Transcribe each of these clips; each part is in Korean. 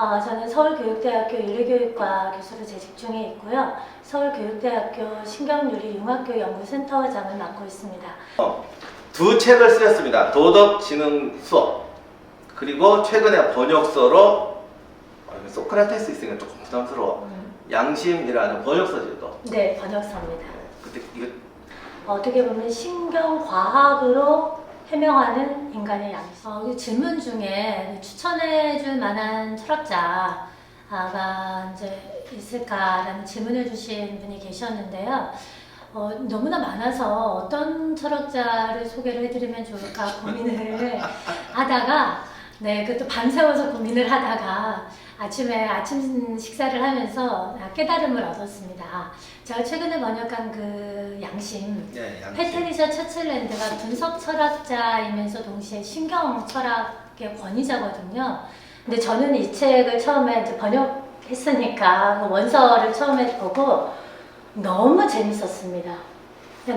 저는 서울교육대학교 윤리교육과 교수로 재직 중에 있고요. 서울교육대학교 신경윤리융합교육연구센터장을 맡고 있습니다. 두 책을 쓰셨습니다. 도덕지능 수업, 그리고 최근에 번역서로 소크라테스 있으니까 조금 부담스러워. 양심이라는 번역서죠. 네, 번역서입니다. 그때 이거 어떻게 보면 신경과학으로 해명하는 인간의 양심. 질문 중에 추천해줄 만한 철학자가 이제 있을까라는 질문을 주신 분이 계셨는데요. 너무나 많아서 어떤 철학자를 소개를 해드리면 좋을까 고민을 하다가, 네, 그것도 밤새워서 고민을 하다가 아침에 아침 식사를 하면서 깨달음을 얻었습니다. 제가 최근에 번역한 그 양심, 네, 양심. 패트리샤 처칠랜드가 분석 철학자이면서 동시에 신경 철학의 권위자거든요. 근데 저는 이 책을 처음에 이제 번역했으니까 원서를 처음에 보고 너무 재밌었습니다.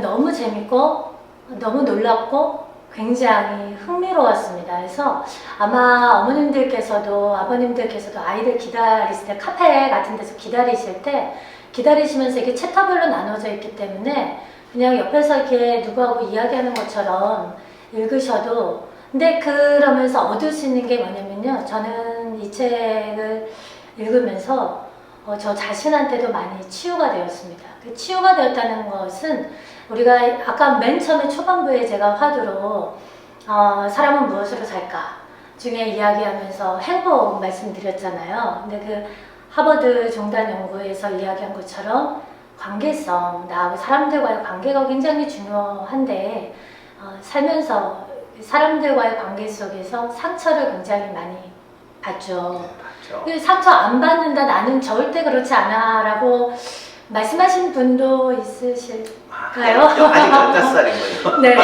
너무 재밌고 너무 놀랍고 굉장히 흥미로웠습니다. 그래서 아마 어머님들께서도 아버님들께서도 아이들 기다리실 때 카페 같은 데서 기다리실 때 기다리시면서 이게 챕터별로 나눠져 있기 때문에 그냥 옆에서 이렇게 누구하고 이야기하는 것처럼 읽으셔도, 근데 그러면서 얻을 수 있는 게 뭐냐면요, 저는 이 책을 읽으면서 저 자신한테도 많이 치유가 되었습니다. 그 치유가 되었다는 것은 우리가 아까 맨 처음에 초반부에 제가 화두로 사람은 무엇으로 살까 중에 이야기하면서 행복 말씀드렸잖아요. 근데 그 하버드 종단 연구에서 이야기한 것처럼 관계성, 나하고 사람들과의 관계가 굉장히 중요한데 살면서 사람들과의 관계 속에서 상처를 굉장히 많이 받죠. 네, 상처 안 받는다, 나는 절대 그렇지 않아 라고 말씀하신 분도 있으실까요? 아직 15살인 거예요. 네.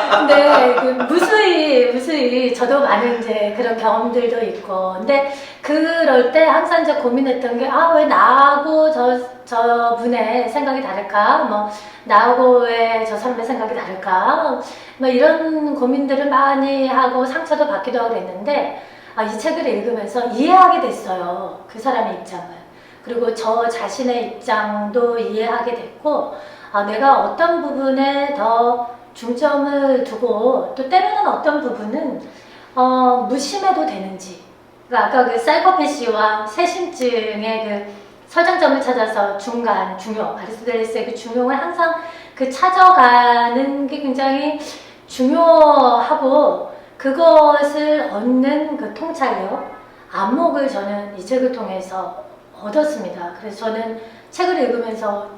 근데 그 무수히 저도 많은 이제 그런 경험들도 있고, 근데 그럴 때 항상 이제 고민했던 게, 왜 나하고 저 분의 생각이 다를까? 뭐 나하고 왜 저 사람의 생각이 다를까? 뭐 이런 고민들을 많이 하고 상처도 받기도 하고 그랬는데, 이 책을 읽으면서 이해하게 됐어요. 그 사람의 입장을. 그리고 저 자신의 입장도 이해하게 됐고, 내가 어떤 부분에 더 중점을 두고 또 때로는 어떤 부분은 무심해도 되는지. 그러니까 아까 그 사이코패시와 새심증의 그 설정점을 찾아서 중간, 중요, 아리스토텔레스의 그 중용을 항상 그 찾아가는 게 굉장히 중요하고, 그것을 얻는 그 통찰력, 안목을 저는 이 책을 통해서 얻었습니다. 그래서 저는 책을 읽으면서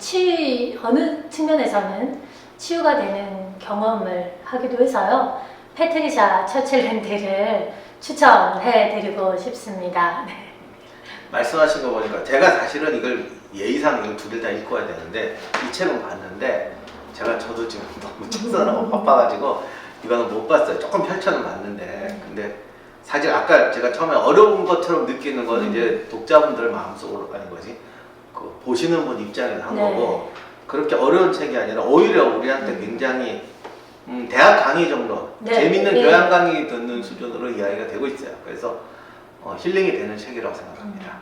어느 측면에서는 치유가 되는 경험을 하기도 해서요. 패트리샤 처칠랜드를 추천해드리고 싶습니다. 네. 말씀하신 거 보니까 제가 사실은 이걸 예의상 이걸 두 개 다 읽어야 되는데 이 책은 봤는데 저도 지금 너무 청소하고 바빠가지고 이거는 못 봤어요. 조금 펼쳐는 봤는데 근데 사실 아까 제가 처음에 어려운 것처럼 느끼는 건 이제 독자분들 마음속으로 아닌 거지, 그 보시는 분 입장에서 한 거고, 그렇게 어려운 책이 아니라 오히려 우리한테 굉장히 대학 강의 정도, 재밌는 교양 강의 듣는 수준으로 이야기가 되고 있어요. 그래서 힐링이 되는 책이라고 생각합니다.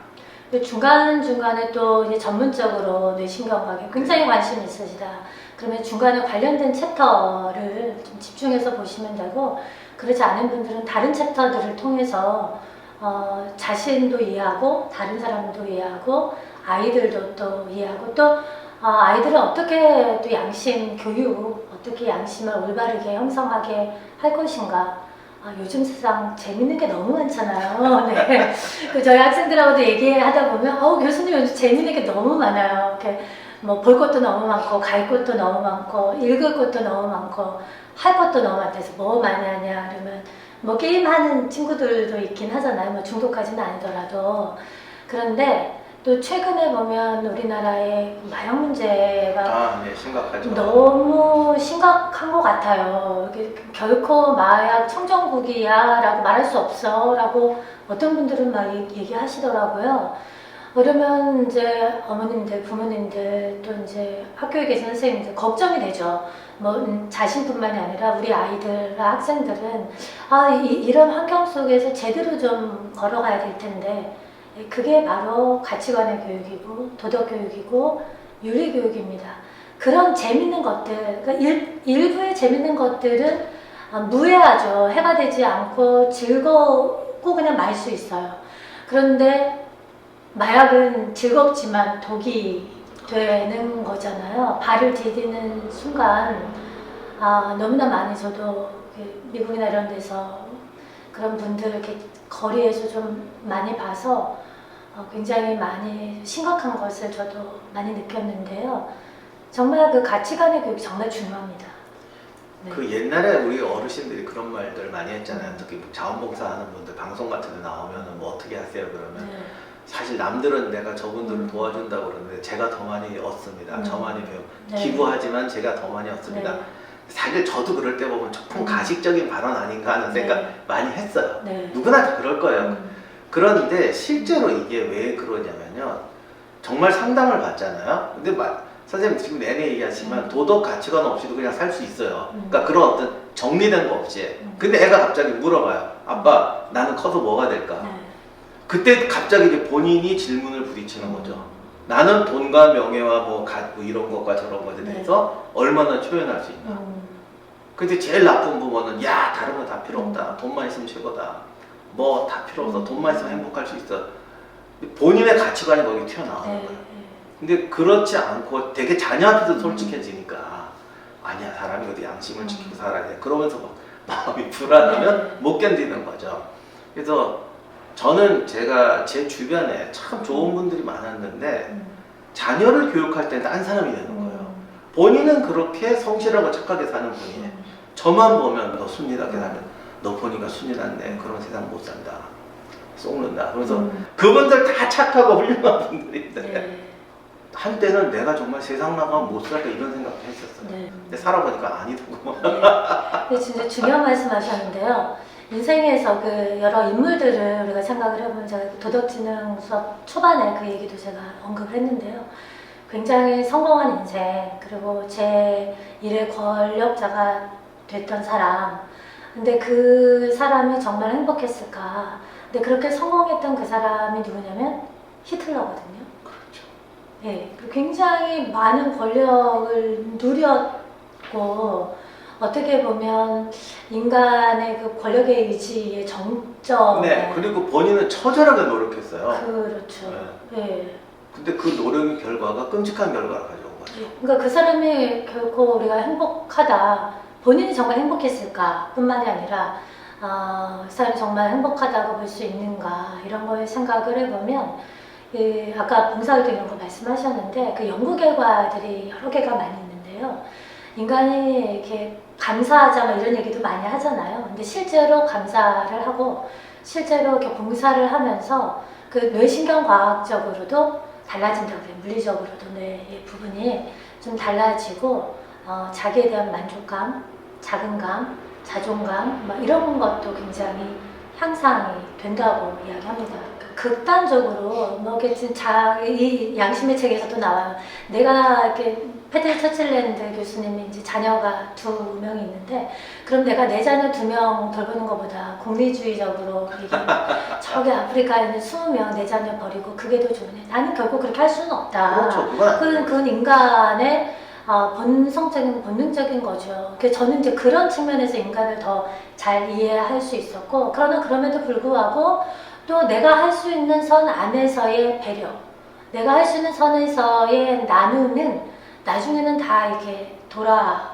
중간중간에 또 이제 전문적으로 뇌신경학에 굉장히 관심이 있으시다. 그러면 중간에 관련된 챕터를 좀 집중해서 보시면 되고, 그렇지 않은 분들은 다른 챕터들을 통해서 자신도 이해하고 다른 사람도 이해하고 아이들도 또 이해하고, 또 아이들은 어떻게 또 양심 교육, 어떻게 양심을 올바르게 형성하게 할 것인가. 요즘 세상 재밌는 게 너무 많잖아요. 네. 저희 학생들하고도 얘기하다 보면 교수님 요즘 재밌는 게 너무 많아요. 이렇게 뭐 볼 것도 너무 많고 갈 것도 너무 많고 읽을 것도 너무 많고 할 것도 너무 많대서 뭐 많이 하냐 그러면 뭐 게임하는 친구들도 있긴 하잖아요. 뭐 중독까지는 아니더라도. 그런데 또 최근에 보면 우리나라의 마약 문제가 네, 심각하죠. 너무 심각한 것 같아요. 결코 마약 청정국이야 라고 말할 수 없어 라고 어떤 분들은 막 얘기하시더라고요. 그러면 이제 어머님들, 부모님들, 또 이제 학교에 계신 선생님들 걱정이 되죠. 뭐 자신뿐만이 아니라 우리 아이들, 학생들은 이런 환경 속에서 제대로 좀 걸어가야 될 텐데 그게 바로 가치관의 교육이고 도덕 교육이고 윤리 교육입니다. 그런 재밌는 것들, 그러니까 일부의 재밌는 것들은 무해하죠. 해가 되지 않고 즐겁고 그냥 말 수 있어요. 그런데 마약은 즐겁지만 독이 되는 거잖아요. 발을 디디는 순간 너무나 많이 저도 미국이나 이런 데서 그런 분들 이렇게 거리에서 좀 많이 봐서 굉장히 많이 심각한 것을 저도 많이 느꼈는데요. 정말 그 가치관의 교육이 정말 중요합니다. 네. 그 옛날에 우리 어르신들이 그런 말들 많이 했잖아요. 특히 뭐 자원봉사하는 분들 방송 같은 데 나오면 뭐 어떻게 하세요 그러면 네. 사실 남들은 내가 저분들을 도와준다고 그러는데 제가 더 많이 얻습니다. 저 많이 배워. 네. 기부하지만 제가 더 많이 얻습니다. 네. 사실 저도 그럴 때 보면 조금 가식적인 발언 아닌가 하는 생각 네. 많이 했어요. 네. 누구나 다 그럴 거예요. 그런데 실제로 이게 왜 그러냐면요. 정말 상담을 받잖아요. 근데 선생님 지금 내내 얘기하지만 도덕 가치관 없이도 그냥 살 수 있어요. 그러니까 그런 어떤 정리된 거 없이. 근데 애가 갑자기 물어봐요. 아빠, 나는 커서 뭐가 될까? 네. 그때 갑자기 이제 본인이 질문을 부딪히는 거죠. 나는 돈과 명예와 뭐 이런 것과 저런 것에 대해서 얼마나 표현할 수 있나. 근데 제일 나쁜 부모는 야, 다른 거 다 필요 없다. 돈만 있으면 최고다. 뭐 다 필요 없어. 돈만 있으면 행복할 수 있어. 본인의 가치관이 거기 튀어나오는 네. 거예요. 근데 그렇지 않고 되게 자녀 앞에서 솔직해지니까 아니야, 사람이 어디 양심을 지키고 살아야 돼. 그러면서 막 마음이 불안하면 못 견디는 거죠. 그래서 저는 제가 제 주변에 참 좋은 분들이 많았는데 자녀를 교육할 때는 딴 사람이 되는 거예요. 본인은 그렇게 성실하고 착하게 사는 분이에요. 저만 보면 너 순진하게 살면 너 보니까 순진한데 그런 세상 못 산다. 쏙는다. 그래서 그분들 다 착하고 훌륭한 분들인데 네. 한때는 내가 정말 세상 나가면 못 살까 이런 생각도 했었어요. 네. 근데 살아보니까 아니더구만. 네. 근데 진짜 중요한 말씀 하셨는데요. 인생에서 그 여러 인물들을 우리가 생각을 해보면 제가 도덕지능 수업 초반에 그 얘기도 제가 언급을 했는데요. 굉장히 성공한 인생, 그리고 제 일의 권력자가 됐던 사람. 근데 그 사람이 정말 행복했을까? 근데 그렇게 성공했던 그 사람이 누구냐면 히틀러거든요. 그렇죠. 네, 굉장히 많은 권력을 누렸고 어떻게 보면 인간의 그 권력의 의지의 정점. 네, 그리고 본인은 처절하게 노력했어요. 그렇죠. 네. 네. 근데 그 노력의 결과가 끔찍한 결과를 가져온 거죠. 그러니까 그 사람이 결코 우리가 행복하다, 본인이 정말 행복했을까 뿐만이 아니라 그 사람이 정말 행복하다고 볼 수 있는가 이런 거에 생각을 해보면 아까 봉사활동 이런 거 말씀하셨는데 그 연구 결과들이 여러 개가 많이 있는데요. 인간이 이렇게 감사하자 뭐 이런 얘기도 많이 하잖아요. 근데 실제로 감사를 하고 실제로 이렇게 봉사를 하면서 그 뇌신경 과학적으로도 달라진다고 해요. 물리적으로도 뇌의 부분이 좀 달라지고 자기에 대한 만족감, 자긍감, 자존감 뭐 이런 것도 굉장히 향상이 된다고 이야기합니다. 극단적으로 뭐 이 양심의 책에서도 나와요. 내가 이렇게 패들 처칠랜드 교수님이 이제 자녀가 2명이 있는데 그럼 내가 내 자녀 2명 돌보는 것보다 공리주의적으로 저기 아프리카에 있는 20명 내 자녀 버리고 그게 더 좋으네. 나는 결국 그렇게 할 수는 없다. 그렇죠. 그건 인간의 본성적인 본능적인 거죠. 그래서 저는 이제 그런 측면에서 인간을 더 잘 이해할 수 있었고 그럼에도 불구하고 또 내가 할 수 있는 선 안에서의 배려, 내가 할 수 있는 선에서의 나눔은 나중에는 다 이렇게 돌아온다라는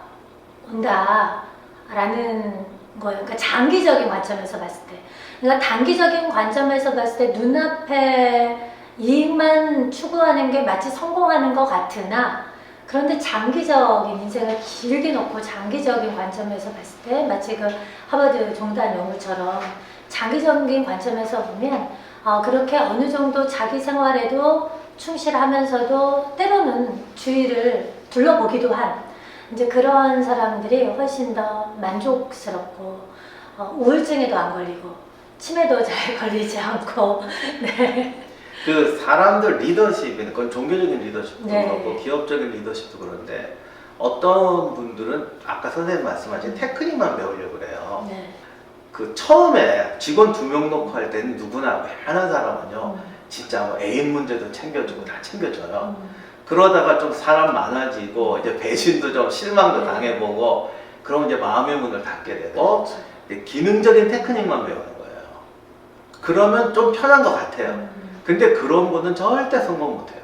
거예요. 그러니까 장기적인 관점에서 봤을 때. 그러니까 단기적인 관점에서 봤을 때 눈앞에 이익만 추구하는 게 마치 성공하는 것 같으나 그런데 장기적인 인생을 길게 놓고 장기적인 관점에서 봤을 때 마치 그 하버드 종단 연구처럼 장기적인 관점에서 보면 그렇게 어느 정도 자기 생활에도 충실하면서도 때로는 주위를 둘러보기도 한 이제 그런 사람들이 훨씬 더 만족스럽고 우울증에도 안 걸리고 치매도 잘 걸리지 않고 네. 그 사람들 리더십은 그건 종교적인 리더십도 네. 그렇고 기업적인 리더십도 그런데 어떤 분들은 아까 선생님 말씀하신 테크닉만 배우려고 그래요. 네. 그 처음에 직원 2명 놓고 할 때는 누구나 웬만한 사람은요 진짜 뭐 애인 문제도 챙겨주고 다 챙겨줘요. 그러다가 좀 사람 많아지고 이제 배신도 좀 실망도 네. 당해보고 그럼 이제 마음의 문을 닫게 되고 그렇죠. 이제 기능적인 테크닉만 배우는 거예요. 그러면 좀 편한 것 같아요. 근데 그런 분은 절대 성공 못해요.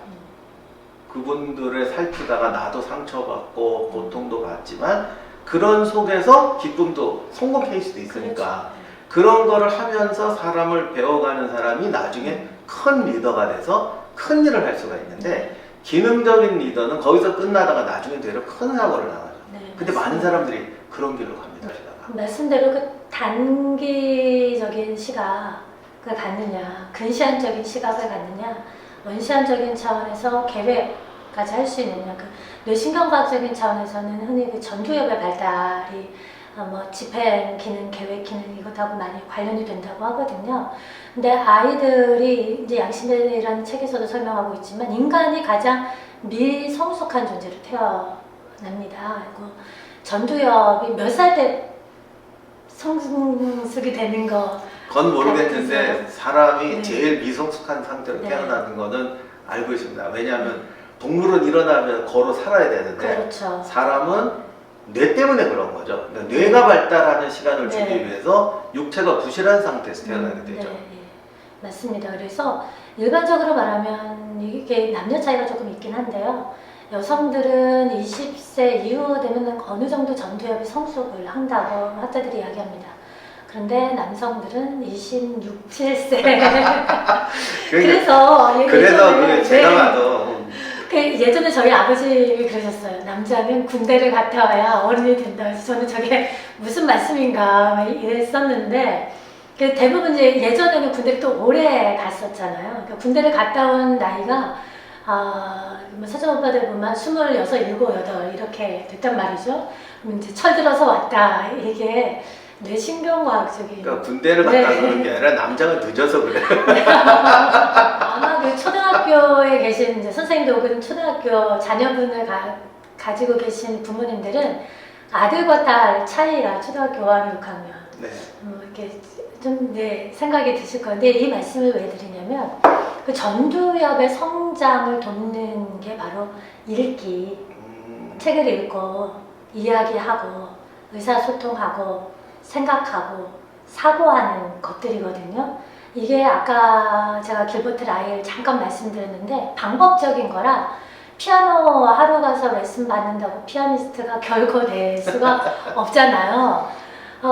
그분들을 살피다가 나도 상처받고 고통도 받지만 그런 속에서 기쁨도 성공 케이스도 있으니까 그런 거를 하면서 사람을 배워가는 사람이 나중에 큰 리더가 돼서 큰 일을 할 수가 있는데 기능적인 리더는 거기서 끝나다가 나중에 되려 큰 사고를 당하죠. 네, 근데 많은 사람들이 그런 길로 갑니다. 말씀대로 그 단기적인 시각을 갖느냐, 근시안적인 시각을 갖느냐, 원시안적인 차원에서 계획까지 할 수 있느냐, 그 뇌신경과학적인 차원에서는 흔히 그 전두엽의 발달이 뭐 집행 기능, 계획 기능 이것하고 많이 관련이 된다고 하거든요. 근데 아이들이 이제 양심대라는 책에서도 설명하고 있지만 인간이 가장 미성숙한 존재로 태어납니다. 그리고 전두엽이 몇 살 때 성숙이 되는 거 그건 모르겠는데 사람이 네. 제일 미성숙한 상태로 네. 태어나는 거는 알고 있습니다. 왜냐하면 동물은 일어나면 걸어 살아야 되는데 그렇죠. 사람은 뇌 때문에 그런 거죠. 그러니까 뇌가 발달하는 시간을 네. 주기 위해서 육체가 부실한 상태에서 태어나게 되죠. 네, 네. 맞습니다. 그래서 일반적으로 말하면 이게 남녀 차이가 조금 있긴 한데요. 여성들은 20세 이후 되면 어느 정도 전두엽이 성숙을 한다고 학자들이 이야기합니다. 그런데 남성들은 26, 7세. 그래서 그게 제가 봐도 그 예전에 저희 아버님이 그러셨어요. 남자는 군대를 갔다 와야 어른이 된다. 그래서 저는 저게 무슨 말씀인가 막 이랬었는데 그 대부분 이제 예전에는 군대를 또 오래 갔었잖아요. 그러니까 군대를 갔다 온 나이가 뭐 사전 오빠들 보면 26, 7, 8 이렇게 됐단 말이죠. 그럼 이제 철들어서 왔다. 이게 뇌신경과학적인. 그러니까 군대를 갔다 오는 게 아니라 남자가 늦어서 그래요. 아마 그 초등학교에 계신 이제 선생님들 혹은 초등학교 자녀분을 가지고 계신 부모님들은 아들과 딸 차이가 초등학교 5학년, 6학년. 네. 이렇게 좀 생각이 드실 건데 이 말씀을 왜 드리냐면 그 전두엽의 성장을 돕는 게 바로 읽기, 책을 읽고 이야기하고 의사소통하고 생각하고 사고하는 것들이거든요. 이게 아까 제가 길버트 라이를 잠깐 말씀드렸는데 방법적인 거라 피아노 하러 가서 레슨 받는다고 피아니스트가 결코 될 수가 없잖아요.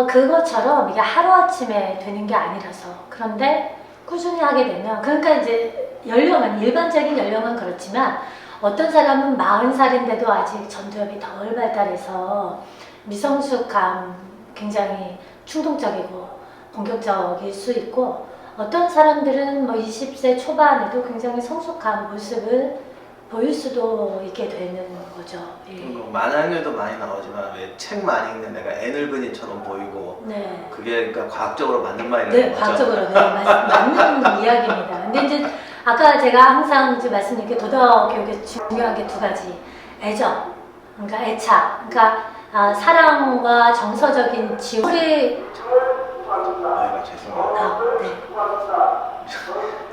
그것처럼 이게 하루아침에 되는 게 아니라서. 그런데 꾸준히 하게 되면, 그러니까 이제 연령은, 일반적인 연령은 그렇지만 어떤 사람은 40살인데도 아직 전두엽이 덜 발달해서 미성숙함 굉장히 충동적이고 공격적일 수 있고, 어떤 사람들은 뭐 20세 초반에도 굉장히 성숙한 모습을 보일 수도 있게 되는 거죠. 예. 만화에도 많이 나오지만 왜 책 많이 읽는 애가 애늙은이처럼 보이고 네. 그게 그러니까 과학적으로 맞는 말이라는 네, 거죠. 과학적으로 맞는 이야기입니다. 근데 이제 아까 제가 항상 이제 말씀드린 게 도덕 교육에 중요한 게 두 가지. 애정, 그러니까 애착, 그러니까 사랑과 정서적인 지원. 아이고 죄송해요. 네.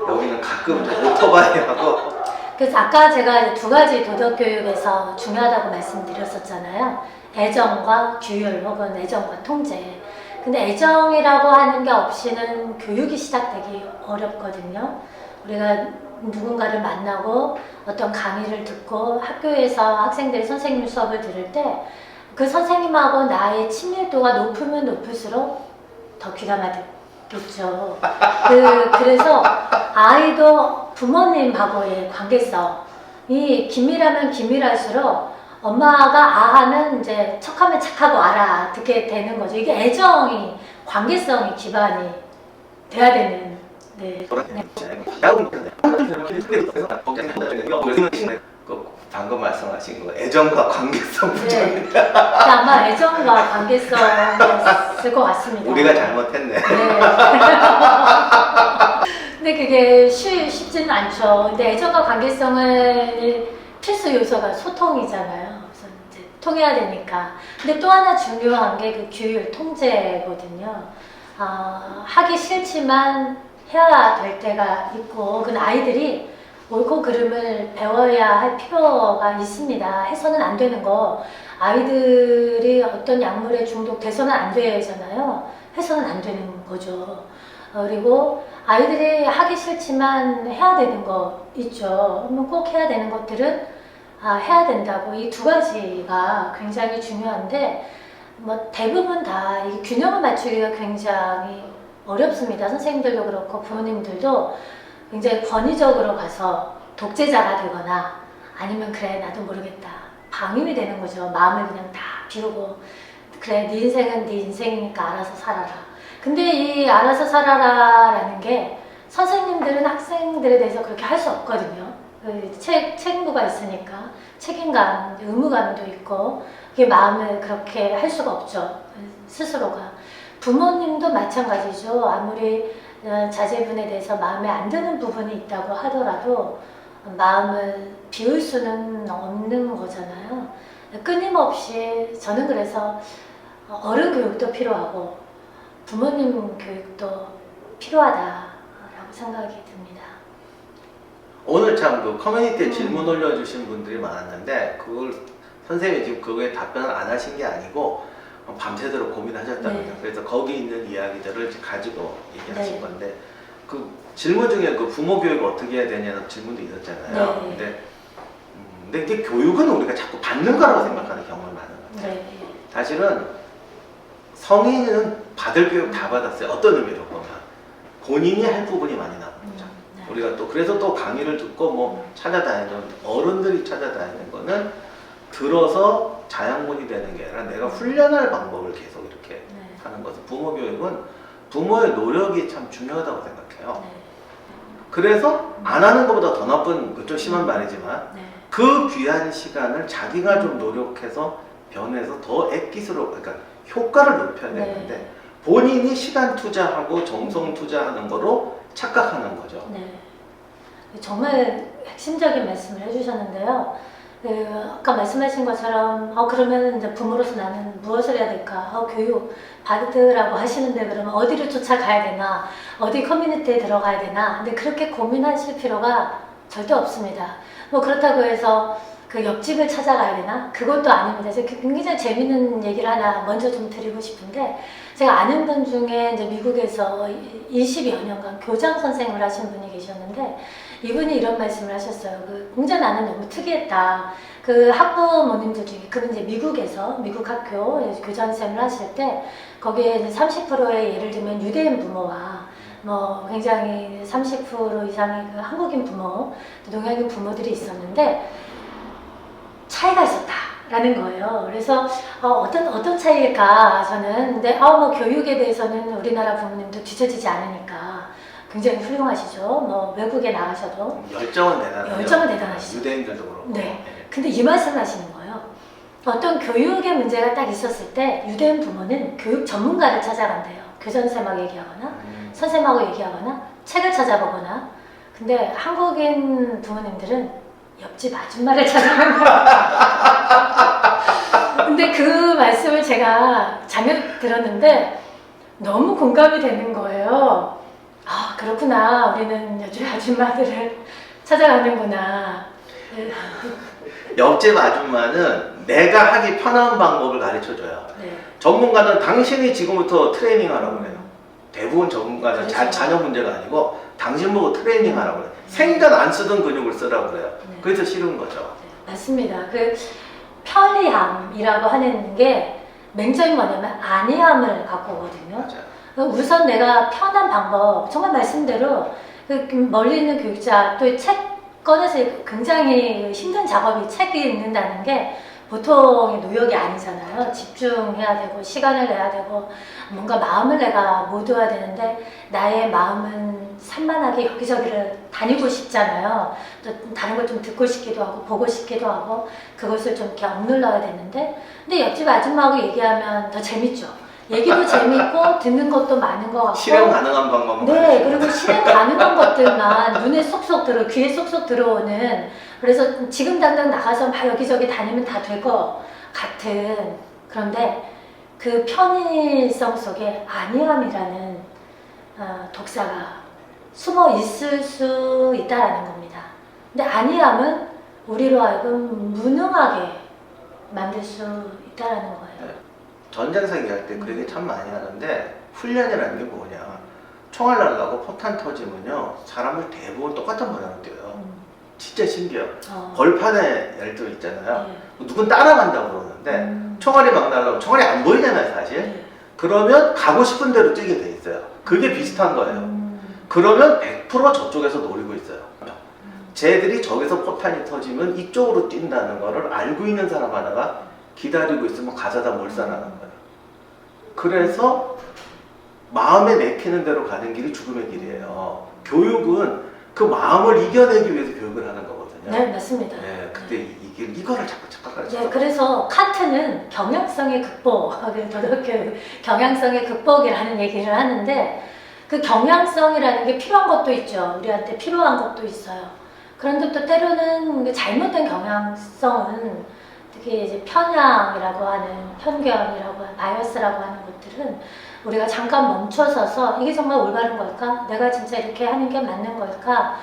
여기는 가끔 오토바이하고 그래서 아까 제가 이제 두 가지 도덕 교육에서 중요하다고 말씀드렸었잖아요. 애정과 규율 혹은 애정과 통제. 근데 애정이라고 하는 게 없이는 교육이 시작되기 어렵거든요. 우리가 누군가를 만나고 어떤 강의를 듣고 학교에서 학생들이 선생님 수업을 들을 때 그 선생님하고 나의 친밀도가 높으면 높을수록 더 귀가 막히겠죠. 그래서 아이도 부모님하고의 관계성이 긴밀하면 긴밀할수록 엄마가 하면 이제 척하면 착하고 알아듣게 되는 거죠. 이게 애정이, 관계성이 기반이 돼야 되는. 네. 방금 말씀하신 거 애정과 관계성 네. 부족이다. 아마 애정과 관계성이었을 것 같습니다. 우리가 잘못했네. 네. 근데 그게 쉽지는 않죠. 근데 애정과 관계성을 필수 요소가 소통이잖아요. 그래서 이제 통해야 되니까. 근데 또 하나 중요한 게 그 규율, 통제거든요. 하기 싫지만 해야 될 때가 있고, 그 아이들이 옳고 그름을 배워야 할 필요가 있습니다. 해서는 안 되는 거, 아이들이 어떤 약물에 중독돼서는 안 되잖아요. 해서는 안 되는 거죠. 그리고 아이들이 하기 싫지만 해야 되는 거 있죠. 그러면 꼭 해야 되는 것들은 해야 된다고. 이 두 가지가 굉장히 중요한데, 뭐 대부분 다 이 균형을 맞추기가 굉장히 어렵습니다. 선생님들도 그렇고 부모님들도 굉장히 권위적으로 가서 독재자가 되거나 아니면 그래 나도 모르겠다 방임이 되는 거죠. 마음을 그냥 다 비우고 그래 네 인생은 네 인생이니까 알아서 살아라. 근데 이 알아서 살아라라는 게 선생님들은 학생들에 대해서 그렇게 할 수 없거든요. 책임부가 있으니까 책임감, 의무감도 있고 그게 마음을 그렇게 할 수가 없죠. 스스로가. 부모님도 마찬가지죠. 아무리 자제분에 대해서 마음에 안 드는 부분이 있다고 하더라도 마음을 비울 수는 없는 거잖아요. 끊임없이 저는 그래서 어른 교육도 필요하고 부모님 교육도 필요하다라고 생각이 듭니다. 오늘 참 그 커뮤니티에 질문 올려주신 분들이 많았는데 그걸 선생님이 지금 그거에 답변을 안 하신 게 아니고 밤새도록 고민하셨답니다. 네. 그래서 거기 있는 이야기들을 가지고 얘기하신 네. 건데 그 질문 중에 그 부모 교육을 어떻게 해야 되냐는 질문도 있었잖아요. 네. 근데 이게 교육은 우리가 자꾸 받는 거라고 생각하는 경우가 많은 것 같아요. 네. 사실은 성인은 받을 교육 다 받았어요. 어떤 의미로 보면 본인이 할 부분이 많이 남은 거죠. 네. 우리가 또 그래서 또 강의를 듣고 뭐 찾아다니는 어른들이 찾아다니는 거는 들어서 자양분이 되는 게 아니라 내가 훈련할 방법을 계속 이렇게 네. 하는 것은 부모 교육은 부모의 노력이 참 중요하다고 생각해요. 네. 그래서 안 하는 것보다 더 나쁜 좀 심한 말이지만 네. 그 귀한 시간을 자기가 좀 노력해서 변해서 더 액기스로 그러니까 효과를 높여야 되는데 네. 본인이 시간 투자하고 정성 투자하는 거로 착각하는 거죠. 네. 정말 핵심적인 말씀을 해주셨는데요. 아까 말씀하신 것처럼 그러면 이제 부모로서 나는 무엇을 해야 될까? 교육 받으라고 하시는데 그러면 어디를 쫓아가야 되나? 어디 커뮤니티에 들어가야 되나? 근데 그렇게 고민하실 필요가 절대 없습니다. 뭐 그렇다고 해서 그 옆집을 찾아가야 되나? 그것도 아닙니다. 제가 굉장히 재밌는 얘기를 하나 먼저 좀 드리고 싶은데 제가 아는 분 중에 이제 미국에서 20여 년간 교장 선생님을 하신 분이 계셨는데 이분이 이런 말씀을 하셨어요. 공자 나는 너무 특이했다. 그 학부모님들 중에 그분 이제 미국에서 미국 학교 교장 선생님을 하실 때 거기에 이제 30%의 예를 들면 유대인 부모와 뭐 굉장히 30% 이상의 그 한국인 부모, 동양인 부모들이 있었는데 차이가 있었다라는 거예요. 그래서 어떤 차이일까 저는 근데 뭐 교육에 대해서는 우리나라 부모님도 뒤처지지 않으니까 굉장히 훌륭하시죠. 뭐 외국에 나가셔도 열정은 대단하죠. 열정은 대단하시죠. 유대인들도 그렇고. 네. 근데 이 말씀을 하시는 거예요. 어떤 교육의 문제가 딱 있었을 때 유대인 부모는 교육 전문가를 찾아간대요. 교장 선생님하고 얘기하거나 선생님하고 얘기하거나 책을 찾아보거나. 근데 한국인 부모님들은 옆집 아줌마를 찾아간 거예요. 근데 그 말씀을 제가 작년에 들었는데 너무 공감이 되는 거예요. 그렇구나. 우리는 옆집 아줌마들을 찾아가는구나. 옆집 아줌마는 내가 하기 편한 방법을 가르쳐줘요. 네. 전문가는 당신이 지금부터 트레이닝하라고 그래요. 대부분 전문가는 그렇죠. 자녀 문제가 아니고 당신 보고 트레이닝하라고 그래요. 생전 안 쓰던 근육을 쓰라고 그래요. 네. 그래서 싫은 거죠. 네, 맞습니다. 그 편리함이라고 하는 게 맹점이 뭐냐면 안이함을 갖고 오거든요. 맞아요. 우선 내가 편한 방법, 정말 말씀대로 멀리 있는 교육자 또 책 꺼내서 굉장히 힘든 작업이 책이 읽는다는 게 보통의 노역이 아니잖아요. 집중해야 되고 시간을 내야 되고 뭔가 마음을 내가 모두어야 되는데 나의 마음은 산만하게 여기저기를 다니고 싶잖아요. 또 다른 걸 좀 듣고 싶기도 하고 보고 싶기도 하고 그것을 좀 이렇게 억눌러야 되는데 근데 옆집 아줌마하고 얘기하면 더 재밌죠. 얘기도 재밌고 듣는 것도 많은 것 같고 실행 가능한 방법은 네, 그리고 실행 가능한 것들만 눈에 쏙쏙 귀에 쏙쏙 들어오는 그래서 지금 당장 나가서 막 여기저기 다니면 다 될 것 같은 그런데 그 편의성 속에 안이함이라는 독사가 숨어 있을 수 있다라는 겁니다. 근데 아니함은 우리로 하여금 무능하게 만들 수 있다라는 거예요. 전쟁 얘기할 때 그 얘기 참 많이 하는데 훈련이라는 게 뭐냐. 총알 날라고 포탄 터지면요 사람을 대부분 똑같은 방향으로 뛰어요. 진짜 신기해요. 벌판에 예를 들어 있잖아요. 누군 따라간다고 그러는데 총알이 막 날라오면 총알이 안 보이잖아요 사실. 그러면 가고 싶은 대로 뛰게 돼 있어요. 그게 비슷한 거예요. 그러면 100% 저쪽에서 노리고 있어요. 쟤들이 저기서 포탄이 터지면 이쪽으로 뛴다는 거를 알고 있는 사람 하나가 기다리고 있으면 가져다 몰살하는 거예요. 그래서 마음에 내키는 대로 가는 길이 죽음의 길이에요. 교육은 그 마음을 이겨내기 위해서 교육을 하는 거거든요. 네, 맞습니다. 네, 근데 이거를 자꾸 가르쳐요. 네, 그래서 카트는 경향성의 극복, 도덕교육 경향성의 극복이라는 얘기를 하는데 그 경향성이라는 게 필요한 것도 있죠. 우리한테 필요한 것도 있어요. 그런데 또 때로는 잘못된 경향성은 특히 이제 편향이라고 하는 편견이라고 하는 바이어스라고 하는 것들은 우리가 잠깐 멈춰서서 이게 정말 올바른 걸까? 내가 진짜 이렇게 하는 게 맞는 걸까?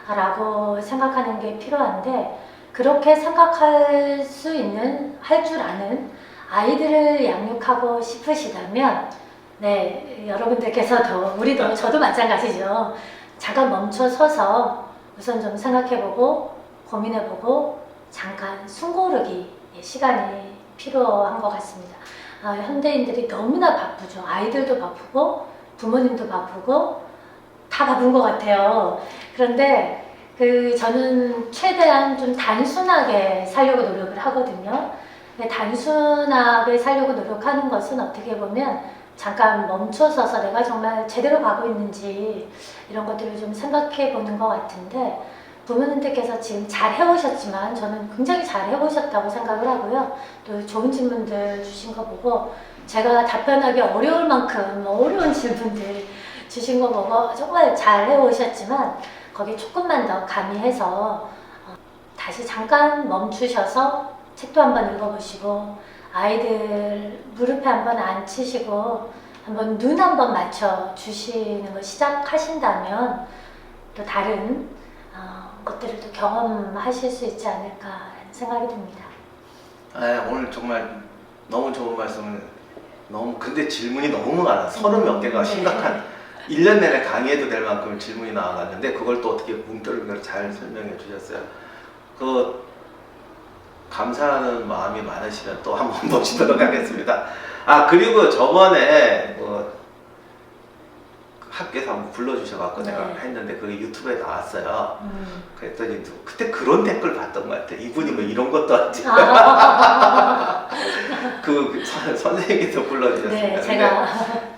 라고 생각하는 게 필요한데 그렇게 생각할 수 있는, 할 줄 아는 아이들을 양육하고 싶으시다면 네, 여러분들께서도 우리도 저도 마찬가지죠. 잠깐 멈춰 서서 우선 좀 생각해보고 고민해보고 잠깐 숨 고르기 시간이 필요한 것 같습니다. 현대인들이 너무나 바쁘죠. 아이들도 바쁘고 부모님도 바쁘고 다 바쁜 것 같아요. 그런데 저는 최대한 좀 단순하게 살려고 노력을 하거든요. 근데 단순하게 살려고 노력하는 것은 어떻게 보면 잠깐 멈춰서서 내가 정말 제대로 가고 있는지 이런 것들을 좀 생각해 보는 것 같은데 부모님들께서 지금 잘 해오셨지만 저는 굉장히 잘 해오셨다고 생각을 하고요. 또 좋은 질문들 주신 거 보고 제가 답변하기 어려울 만큼 어려운 질문들 주신 거 보고 정말 잘 해오셨지만 거기에 조금만 더 가미해서 다시 잠깐 멈추셔서 책도 한번 읽어보시고 아이들 무릎에 한번 앉히시고 한번 눈 한번 맞춰 주시는 걸 시작하신다면 또 다른 것들을 또 경험하실 수 있지 않을까라는 생각이 듭니다. 오늘 정말 너무 좋은 말씀을 근데 질문이 너무 많아. 30몇 개가 심각한 1년 내내 강의해도 될 만큼 질문이 나와갔는데 그걸 또 어떻게 뭉뚱그려 잘 설명해 주셨어요. 감사하는 마음이 많으시면 또 한번 보시도록 하겠습니다. 그리고 저번에 학교에서 한번 불러주셔갖고 내가 했는데 그게 유튜브에 나왔어요. 그랬더니 그때 그런 댓글 봤던 것 같아. 이분이 뭐 이런 것도 하지. 선생님께서 불러주셨습니다. 네, 제가.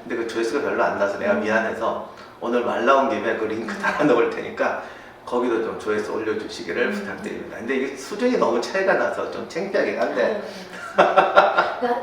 근데 그 조회수가 별로 안 나서 내가 미안해서 오늘 말 나온 김에 그 링크 달아놓을 테니까 거기도 좀 조회수 올려주시기를 부탁드립니다. 근데 이게 수준이 너무 차이가 나서 좀 창피하긴 한데.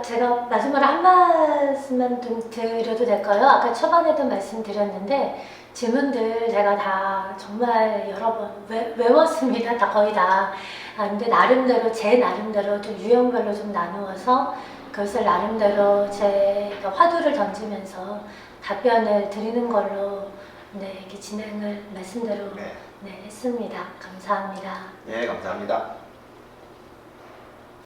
제가 마지막으로 한 말씀만 좀 드려도 될까요? 아까 초반에도 말씀드렸는데 질문들 제가 다 정말 여러 번 외웠습니다. 다 거의 다. 근데 나름대로 제 나름대로 좀 유형별로 좀 나누어서 그것을 나름대로 제가 화두를 던지면서 답변을 드리는 걸로 이렇게 진행을 말씀대로 했습니다. 감사합니다. 네, 감사합니다.